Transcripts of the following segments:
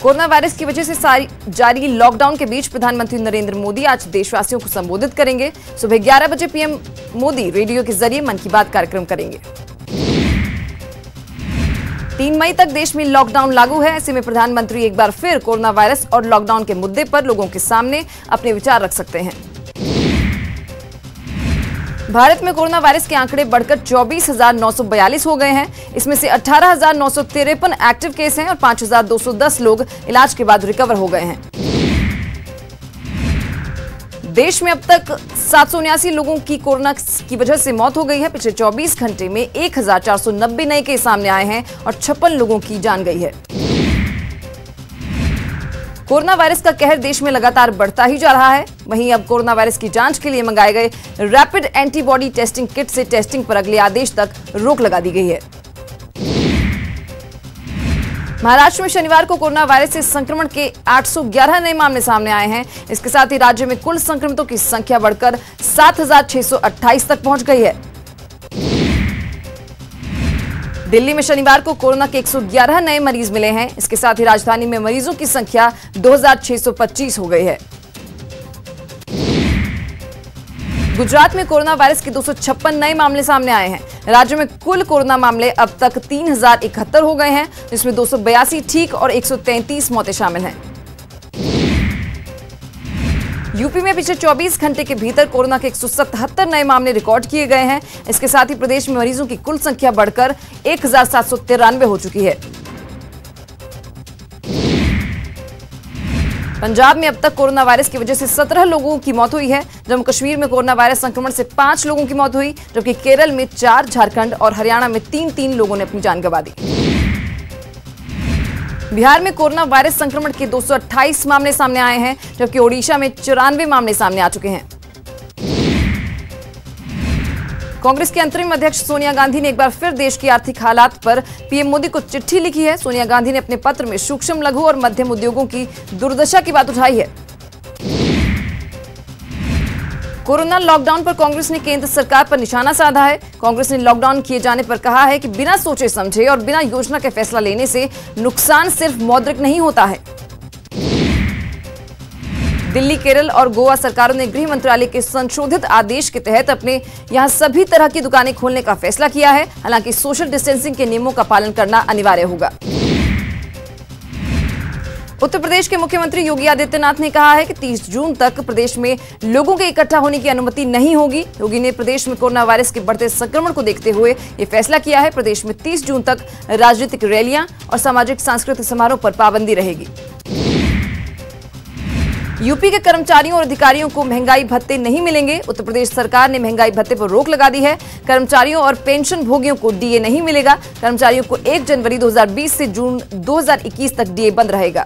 Corona virus की वजह से जारी लॉकडाउन के बीच प्रधानमंत्री नरेंद्र मोदी आज देशवासियों को संबोधित करेंगे। सुबह 11 बजे पीएम मोदी रेडियो के जरिए मन की बात कार्यक्रम करेंगे। 3 मई तक देश में लॉकडाउन लागू है। ऐसे में प्रधानमंत्री एक बार फिर कोरोना वायरस और लॉकडाउन के मुद्दे पर लोगों के सामने अपने विचार रख सकते हैं। भारत में कोरोना वायरस के आंकड़े बढ़कर 24,942 हो गए हैं। इसमें से 18,953 एक्टिव केस हैं और 5,210 लोग इलाज के बाद रिकवर हो गए हैं। देश में अब तक 779 लोगों की कोरोना की वजह से मौत हो गई है। पिछले 24 घंटे में 1,490 नए केस सामने आए हैं और 56 लोगों की जान गई है। कोरोना वायरस का कहर देश में लगातार बढ़ता ही जा रहा है। वहीं अब कोरोना वायरस की जांच के लिए मंगाए गए रैपिड एंटीबॉडी टेस्टिंग किट से टेस्टिंग पर अगले आदेश तक रोक लगा दी गई है। महाराष्ट्र में शनिवार को कोरोना वायरस से संक्रमण के 811 नए मामले सामने आए हैं। इसके साथ ही राज्य में कुल संक्रमितों की संख्या बढ़कर 7,628 तक पहुंच गई है। दिल्ली में शनिवार को कोरोना के 111 नए मरीज मिले हैं। इसके साथ ही राजधानी में मरीजों की संख्या 2,625 हो गई है। गुजरात में कोरोना वायरस के 256 नए मामले सामने आए हैं। राज्य में कुल कोरोना मामले अब तक 3,071 हो गए हैं, जिसमें 282 ठीक और 133 मौतें शामिल हैं। यूपी में पिछले 24 घंटे के भीतर कोरोना के 177 नए मामले रिकॉर्ड किए गए हैं। इसके साथ ही प्रदेश में मरीजों की कुल संख्या बढ़कर 1,793 हो चुकी है। पंजाब में अब तक कोरोना वायरस की वजह से 17 लोगों की मौत हुई है। जम्मू कश्मीर में कोरोना वायरस संक्रमण से 5 लोगों की मौत हुई, जबकि केरल में 4, झारखंड और हरियाणा में 3 लोगों ने अपनी जान गंवा दी। बिहार में कोरोना वायरस संक्रमण के 228 मामले सामने आए हैं, जबकि ओडिशा में 94 मामले सामने आ चुके हैं। कांग्रेस की अंतरिम अध्यक्ष सोनिया गांधी ने एक बार फिर देश की आर्थिक हालात पर पीएम मोदी को चिट्ठी लिखी है। सोनिया गांधी ने अपने पत्र में सूक्ष्म, लघु और मध्यम उद्योगों की दुर्दशा की बात उठाई है। कोरोना लॉकडाउन पर कांग्रेस ने केंद्र सरकार पर निशाना साधा है। कांग्रेस ने लॉकडाउन किए जाने पर कहा है कि बिना सोचे समझे और बिना योजना के फैसला लेने से नुकसान सिर्फ मौद्रिक नहीं होता है। दिल्ली, केरल और गोवा सरकारों ने गृह मंत्रालय के संशोधित आदेश के तहत अपने यहां सभी तरह की दुकानें खोलने का फैसला किया है। हालांकि सोशल डिस्टेंसिंग के नियमों का पालन करना अनिवार्य होगा। उत्तर प्रदेश के मुख्यमंत्री योगी आदित्यनाथ ने कहा है कि 30 जून तक प्रदेश में लोगों के इकट्ठा होने की अनुमति नहीं होगी। योगी ने प्रदेश में कोरोना वायरस के बढ़ते संक्रमण को देखते हुए ये फैसला किया है। प्रदेश में 30 जून तक राजनीतिक रैलियां और सामाजिक सांस्कृतिक समारोह पर पाबंदी रहेगी। यूपी के कर्मचारियों और अधिकारियों को महंगाई भत्ते नहीं मिलेंगे। उत्तर प्रदेश सरकार ने महंगाई भत्ते पर रोक लगा दी है। कर्मचारियों और पेंशन भोगियों को डीए नहीं मिलेगा। कर्मचारियों को 1 जनवरी 2020 से जून 2021 तक डीए बंद रहेगा।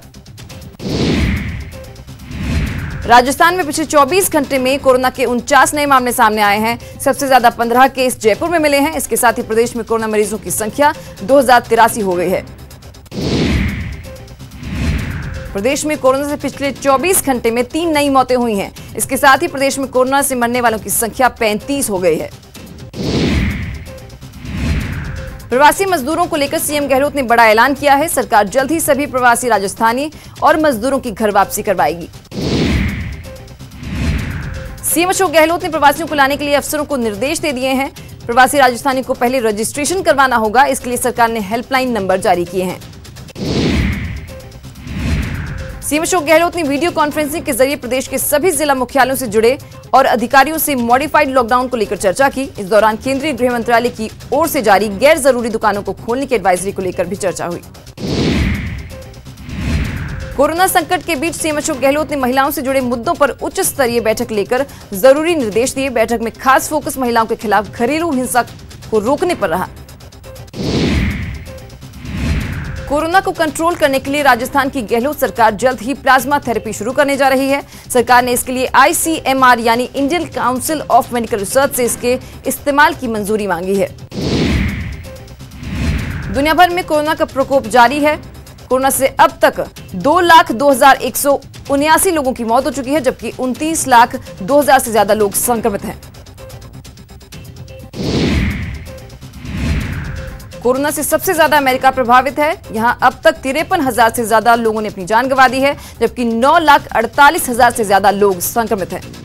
राजस्थान में पिछले 24 घंटे में कोरोना के 49 नए मामले सामने आए हैं। सबसे ज्यादा 15 केस जयपुर में मिले हैं। इसके साथ ही प्रदेश में कोरोना मरीजों की संख्या 2,083 हो गई है। प्रदेश में कोरोना से पिछले 24 घंटे में 3 नई मौतें हुई हैं। इसके साथ ही प्रदेश में कोरोना से मरने वालों की संख्या 35 हो गई है। प्रवासी मजदूरों को लेकर सीएम गहलोत ने बड़ा ऐलान किया है। सरकार जल्द ही सभी प्रवासी राजस्थानी और मजदूरों की घर वापसी करवाएगी। सीएम अशोक गहलोत ने प्रवासियों को लाने के लिए अफसरों को निर्देश दे दिए हैं। प्रवासी राजस्थानी को पहले रजिस्ट्रेशन करवाना होगा। इसके लिए सरकार ने हेल्पलाइन नंबर जारी किए हैं। सीएम अशोक गहलोत ने वीडियो कॉन्फ्रेंसिंग के जरिए प्रदेश के सभी जिला मुख्यालयों से जुड़े और अधिकारियों से मॉडिफाइड लॉकडाउन को लेकर चर्चा की। इस दौरान केंद्रीय गृह मंत्रालय की ओर से जारी गैर जरूरी दुकानों को खोलने की एडवाइजरी को लेकर भी चर्चा हुई। कोरोना संकट के बीच सीएम अशोक गहलोत ने महिलाओं से जुड़े मुद्दों पर उच्च स्तरीय बैठक लेकर जरूरी निर्देश दिए। बैठक में खास फोकस महिलाओं के खिलाफ घरेलू हिंसा को रोकने पर रहा। कोरोना को कंट्रोल करने के लिए राजस्थान की गहलोत सरकार जल्द ही प्लाज्मा थेरेपी शुरू करने जा रही है। सरकार ने इसके लिए ICMR यानी Indian council of medical research से इसके इस्तेमाल की मंजूरी मांगी है। दुनिया भर में कोरोना का प्रकोप जारी है। कोरोना से अब तक 2,02,179 लोगों की मौत हो चुकी है, जबकि 29,02,000 से ज्यादा लोग संक्रमित हैं। कोरोना से सबसे ज्यादा अमेरिका प्रभावित है। यहां अब तक 53,000 से ज्यादा लोगों ने अपनी जान गंवा दी है, जबकि 9,48,000 से ज्यादा लोग संक्रमित हैं।